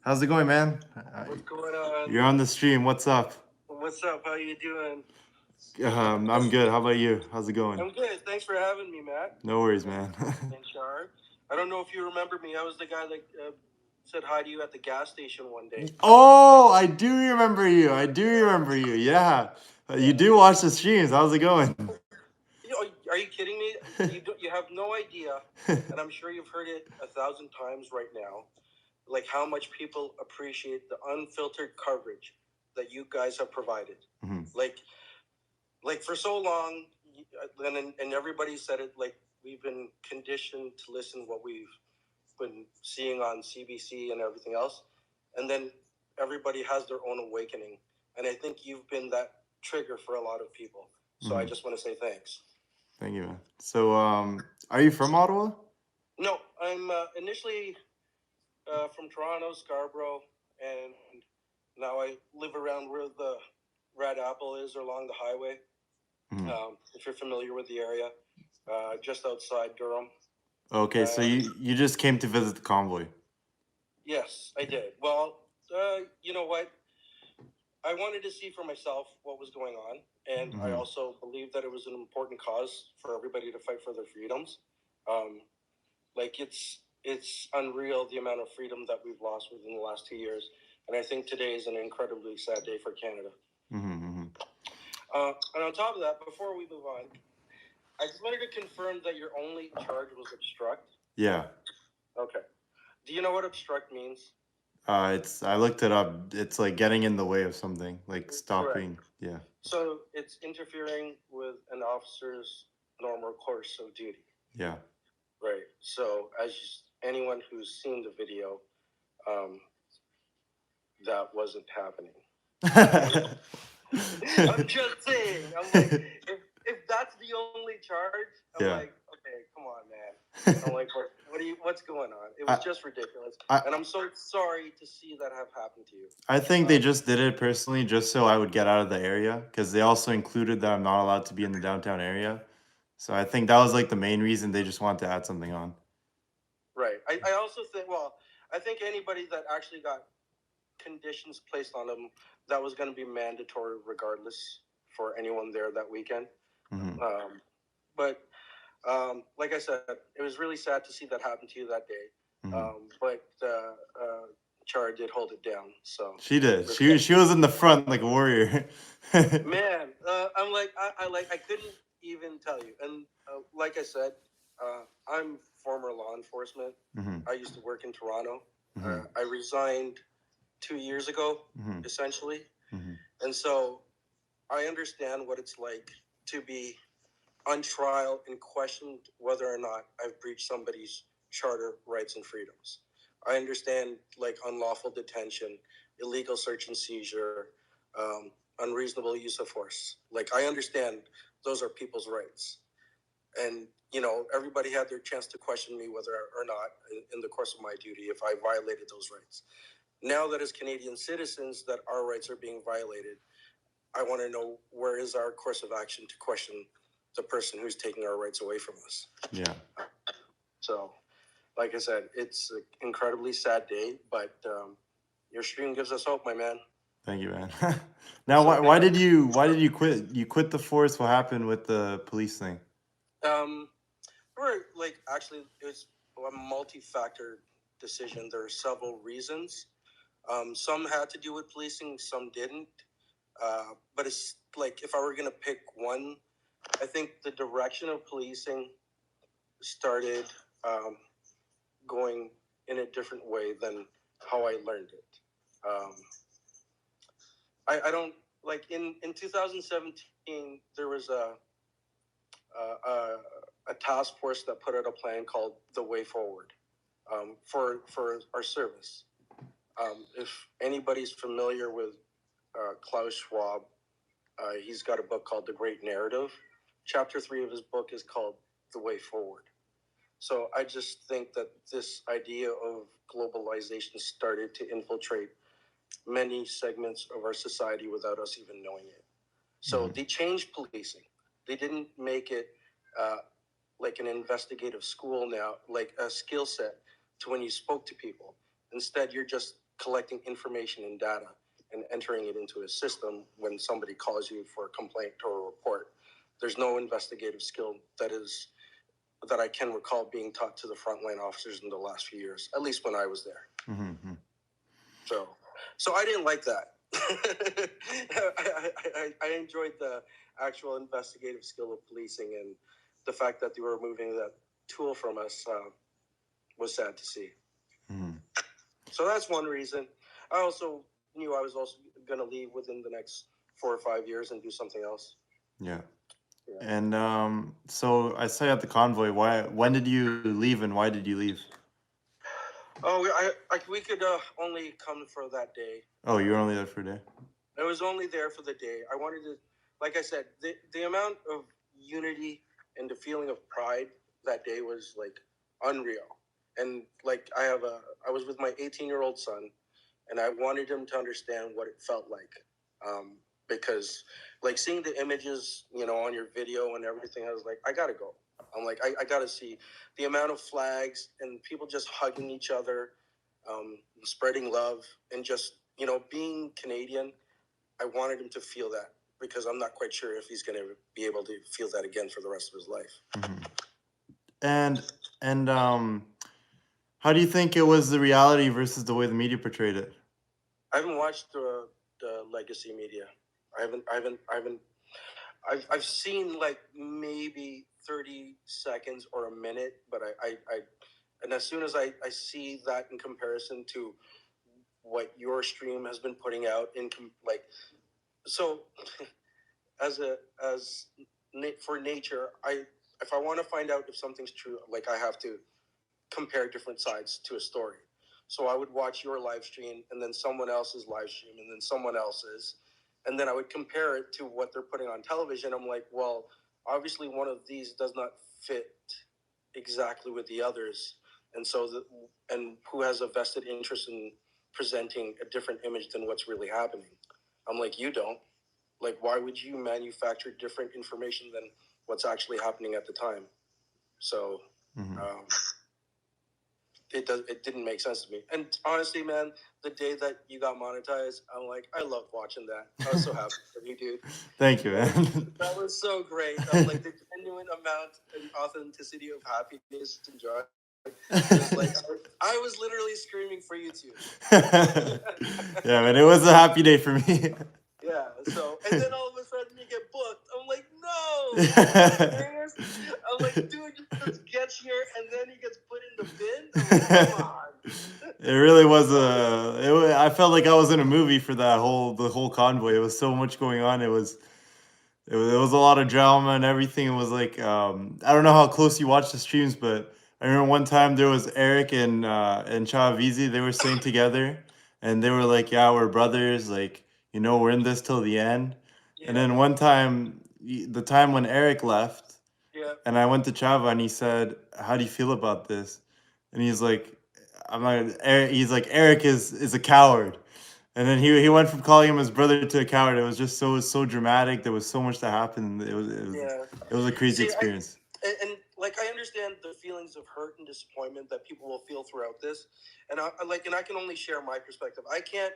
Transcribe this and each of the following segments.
How's it going, man? What's going on? You're on the stream. What's up? What's up? How you doing? I'm good. How about you? How's it going? I'm good. Thanks for having me, Matt. No worries, man. In Char. I don't know if you remember me. I was the guy that said hi to you at the gas station one day. Oh, I do remember you. Yeah. You do watch the streams. How's it going? Are you kidding me? You have no idea, and I'm sure you've heard it 1,000 times right now, like how much people appreciate the unfiltered coverage that you guys have provided. Mm-hmm. Like for so long, and everybody said it, like we've been conditioned to listen what we've been seeing on CBC and everything else, and then everybody has their own awakening, and I think you've been that trigger for a lot of people. So I just want to say thanks. Thank you, man. So, are you from Ottawa? No, I'm initially from Toronto, Scarborough, and now I live around where the Red Apple is, or along the highway. If you're familiar with the area, just outside Durham. Okay, so you just came to visit the convoy. Yes, I did. Well, you know what? I wanted to see for myself what was going on, and I also believed that it was an important cause for everybody to fight for their freedoms. Like it's unreal the amount of freedom that we've lost within the last 2 years, and I think today is an incredibly sad day for Canada. And on top of that, before we move on, I just wanted to confirm that your only charge was obstruct. Yeah. Okay. Do you know what obstruct means? I looked it up. It's like getting in the way of something, like stopping. Correct. Yeah. So it's interfering with an officer's normal course of duty. Yeah. Right. So as anyone who's seen the video, that wasn't happening. I'm just saying. I'm like, if that's the only charge, I'm like, okay, come on, man. I'm like, what's going on? It was just ridiculous, and I'm so sorry to see that have happened to you. I think they just did it personally, just so I would get out of the area, because they also included that I'm not allowed to be in the downtown area. So I think that was like the main reason they just wanted to add something on. Right. I also think, well, I think anybody that actually got conditions placed on them, that was going to be mandatory regardless for anyone there that weekend. But like I said, it was really sad to see that happen to you that day. But Char did hold it down. So she did. She was in the front like a warrior. Man, I'm like I couldn't even tell you. And like I said, I'm former law enforcement. I used to work in Toronto. I resigned 2 years ago, essentially. And so I understand what it's like to be on trial and questioned whether or not I've breached somebody's charter rights and freedoms. I understand like unlawful detention, illegal search and seizure, unreasonable use of force. Like I understand those are people's rights. And, you know, everybody had their chance to question me whether or not in the course of my duty if I violated those rights. Now that as Canadian citizens that our rights are being violated, I want to know where is our course of action to question the person who's taking our rights away from us. Yeah. So, like I said, it's an incredibly sad day, but your stream gives us hope, my man. Thank you, man. Now, why did you quit? You quit the force. What happened with the police thing? Actually, it was a multi-factor decision. There are several reasons. Some had to do with policing, some didn't. But it's like if I were going to pick one, I think the direction of policing started going in a different way than how I learned it. I don't like in 2017 there was a task force that put out a plan called the Way Forward for our service. If anybody's familiar with Klaus Schwab, he's got a book called The Great Narrative. Chapter 3 of his book is called The Way Forward. So I just think that this idea of globalization started to infiltrate many segments of our society without us even knowing it. So they changed policing. They didn't make it like an investigative school now, like a skill set to when you spoke to people. Instead, you're just collecting information and data and entering it into a system when somebody calls you for a complaint or a report. There's no investigative skill that I can recall being taught to the frontline officers in the last few years, at least when I was there. Mm-hmm. So I didn't like that. I enjoyed the actual investigative skill of policing, and the fact that they were removing that tool from us was sad to see. Mm-hmm. So that's one reason. I also knew I was also going to leave within the next 4 or 5 years and do something else. Yeah. And so I saw you at the convoy. When did you leave, and why did you leave? Oh, we could only come for that day. Oh, you were only there for a day? I was only there for the day. I wanted to, like I said, the amount of unity and the feeling of pride that day was like unreal. And like I was with my 18-year-old son, and I wanted him to understand what it felt like. Because like seeing the images, on your video and everything, I was like, I gotta go. I'm like, I gotta see the amount of flags and people just hugging each other, spreading love, and just, being Canadian. I wanted him to feel that, because I'm not quite sure if he's going to be able to feel that again for the rest of his life. Mm-hmm. And how do you think it was the reality versus the way the media portrayed it? I haven't watched the legacy media. I've seen like maybe 30 seconds or a minute, but and as soon as I see that in comparison to what your stream has been putting out so for nature, if I want to find out if something's true, like I have to compare different sides to a story. So I would watch your live stream, and then someone else's live stream, and then someone else's, and then I would compare it to what they're putting on television. I'm like, well, obviously one of these does not fit exactly with the others, and and who has a vested interest in presenting a different image than what's really happening? I'm like, you don't. Like, why would you manufacture different information than what's actually happening at the time? So, it didn't make sense to me. And honestly, man, the day that you got monetized, I'm like, I loved watching that. I was so happy for you, dude. Thank you, man. That was so great. I'm like, the genuine amount and authenticity of happiness and joy. Like, I was literally screaming for you too. Yeah, man, it was a happy day for me. Yeah, so, and then all of a sudden you get booked. I'm like, no! I'm like, dude, you just gets here and then he gets put in the bin? I'm like, come on. It really was I felt like I was in a movie for the whole convoy. It was so much going on. It was a lot of drama and everything. It was like, I don't know how close you watch the streams, but I remember one time there was Eric and Chavizi. They were staying together, and they were like, yeah, we're brothers. Like, we're in this till the end. Yeah. And then one time, the time when Eric left, yeah, and I went to Chava, and he said, how do you feel about this? And he's like, Eric is a coward. And then he went from calling him his brother to a coward. It was just so dramatic. There was so much that happened. It was a crazy experience. And like, I understand the feelings of hurt and disappointment that people will feel throughout this. And I can only share my perspective. I can't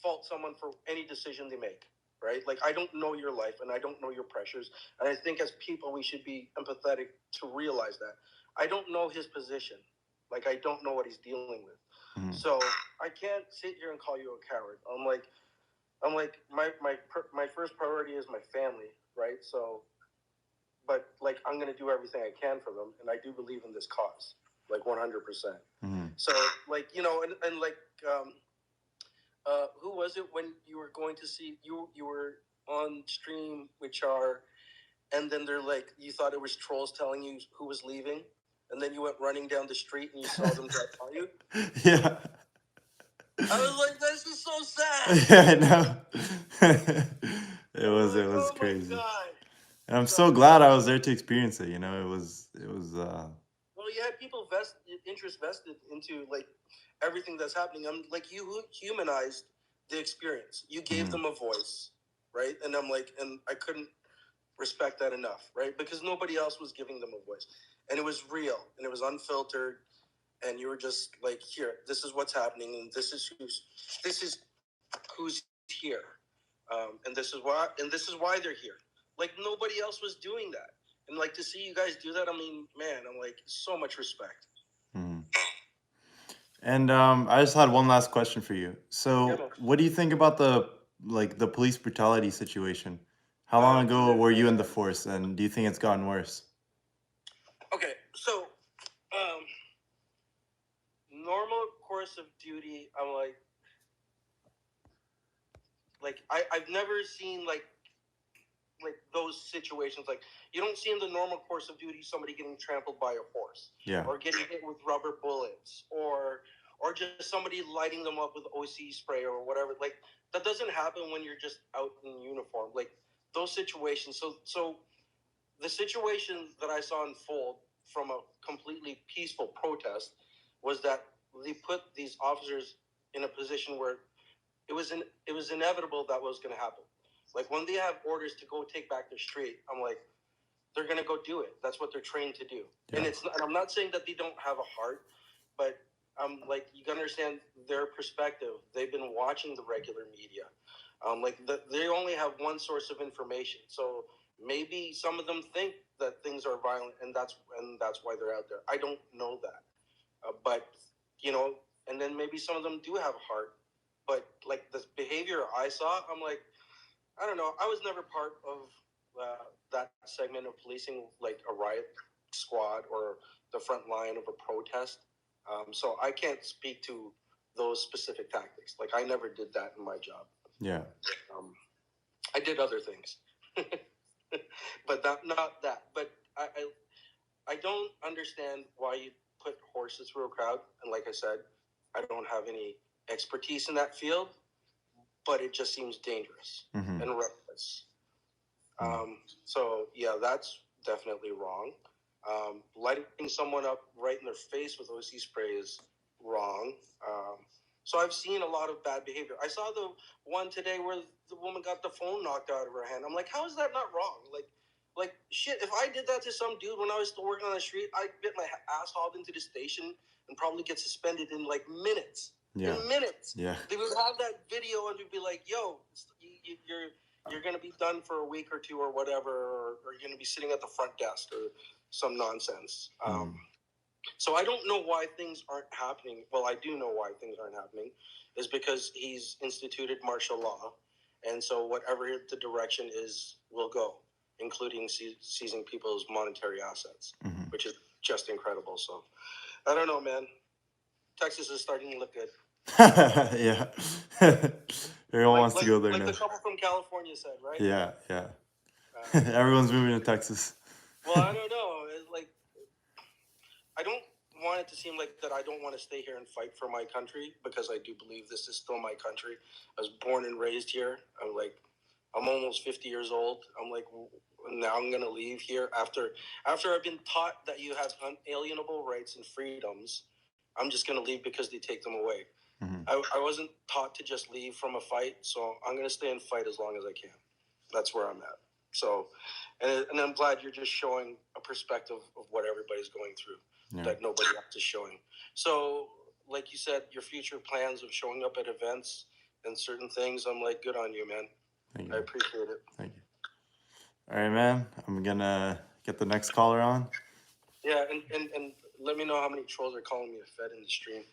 fault someone for any decision they make, right? Like, I don't know your life and I don't know your pressures. And I think as people, we should be empathetic to realize that. I don't know his position. Like, I don't know what he's dealing with. Mm-hmm. So I can't sit here and call you a coward. I'm like, my first priority is my family, right? So, but like, I'm going to do everything I can for them. And I do believe in this cause, like 100%. Mm-hmm. So like, and like, who was it when you were going to see, you were on stream with Char, and then they're like, you thought it was trolls telling you who was leaving, and then you went running down the street and you saw them drive by you? Yeah. I was like, this is so sad. Yeah, I know. It was crazy. My God. And I'm so glad I was there to experience it. It was. Well, you had people interest vested into like everything that's happening. I'm like, you humanized the experience. You gave them a voice, right? And I'm like, and I couldn't respect that enough, right? Because nobody else was giving them a voice, and it was real and it was unfiltered. and you were just like, here, this is what's happening, and this is who's here, and this is why they're here. Like nobody else was doing that, and like to see you guys do that, I mean, man, I'm like, so much respect. Mm. And I just had one last question for you. So, what do you think about the police brutality situation? How long ago were you in the force, and do you think it's gotten worse? Okay, so normal course of duty, I'm like I've never seen like those situations. Like you don't see in the normal course of duty somebody getting trampled by a horse, Yeah, or getting hit with rubber bullets, or just somebody lighting them up with OC spray or whatever. Like that doesn't happen when you're just out in uniform. Like those situations. So the situation that I saw unfold from a completely peaceful protest was that they put these officers in a position where it was inevitable that was going to happen. Like when they have orders to go take back their street, I'm like, they're going to go do it. That's what they're trained to do. Yeah. And I'm not saying that they don't have a heart, but I'm like, you gotta understand their perspective. They've been watching the regular media. They only have one source of information. So maybe some of them think that things are violent, and that's why they're out there. I don't know that, but and then maybe some of them do have a heart. But like the behavior I saw, I'm like, I don't know. I was never part of that segment of policing, like a riot squad or the front line of a protest. So I can't speak to those specific tactics. Like I never did that in my job. Yeah. I did other things, but not that. But I don't understand why you put horses through a crowd. And like I said, I don't have any expertise in that field, but it just seems dangerous and reckless. So yeah, that's definitely wrong. Lighting someone up right in their face with OC spray is wrong. So I've seen a lot of bad behavior. I saw the one today where the woman got the phone knocked out of her hand. I'm like, how is that not wrong? Like shit, if I did that to some dude when I was still working on the street, I'd get my ass hauled into the station and probably get suspended in like minutes. Yeah. In minutes. Yeah. They would have that video and they'd be like, yo, you're going to be done for a week or two or whatever, or you're going to be sitting at the front desk or some nonsense. So I don't know why things aren't happening. Well, I do know why things aren't happening is because he's instituted martial law. And so whatever the direction is will go, including seizing people's monetary assets, which is just incredible. So I don't know, man. Texas is starting to look good. Yeah. Everyone wants to go there now. Like the couple from California said, right? Yeah, yeah. Everyone's moving to Texas. Well, I don't know. Like, I don't want it to seem like that I don't want to stay here and fight for my country, because I do believe this is still my country. I was born and raised here. I'm almost 50 years old. I'm like, now I'm going to leave here after I've been taught that you have unalienable rights and freedoms. I'm just going to leave because they take them away. I wasn't taught to just leave from a fight, so I'm going to stay and fight as long as I can. That's where I'm at. So, and I'm glad you're just showing a perspective of what everybody's going through that nobody else is showing. So, like you said, your future plans of showing up at events and certain things, I'm like, good on you, man. Thank you. I appreciate it. Thank you. All right, man. I'm going to get the next caller on. Yeah, and let me know how many trolls are calling me a fed in the stream.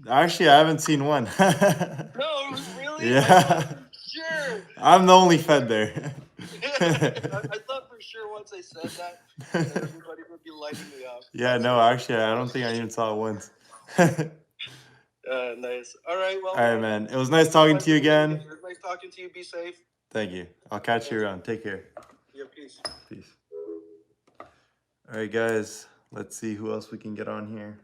Actually, I haven't seen one. No, really? Yeah. Sure. I'm the only fed there. I thought for sure once I said that, everybody would be lighting me up. Yeah, no, actually, I don't think I even saw it once. Nice. All right, well. All right, man. It was nice talking to you again. It was nice talking to you. Be safe. Thank you. I'll catch you around. Take care. Yeah, peace. Peace. All right, guys. Let's see who else we can get on here.